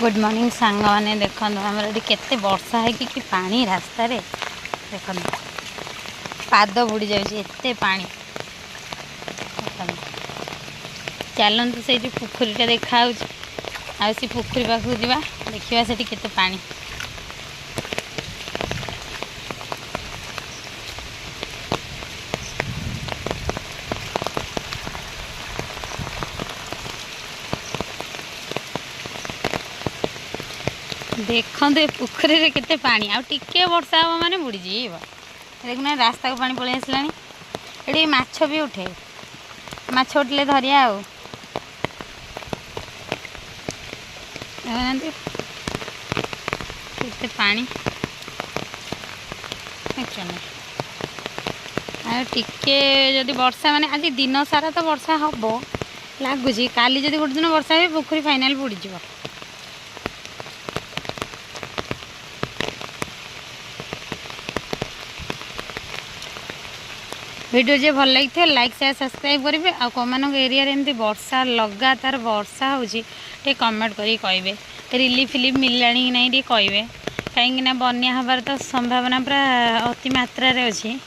Good morning सांग मैंने देखो आमर ये केते वर्षा है कि पानी रास्ता रे देखो पाद बुड़ी जाते पानी चलतु से पुखरीटा देखा आ पुखरी पाखक जावा देखा से केते पानी देखो पुखरी रे केते पानी आ टिके वर्षा हम माने बुड़ी जीव देखना रास्ता को पानी पलि आसला ये माछ भी उठे माछ उठले धरिया केते पानी टिके जदि वर्षा माने आज दिन सारा तो वर्षा हम लगुच काली जदि गोटे दिन वर्षा हो पुखरी फाइनाल बुड़ी जीव। वीडियो जो भल लगी थे लाइक शेयर सब्सक्राइब करेंगे आ कम एरिया एमती वर्षा लगातार वर्षा होची कमेंट करी कहे रिलीफ फिलिफ मिललानी कि नहीं कहे कहीं बन्या हबार तो संभावना पूरा अति मात्रा रे अच्छी।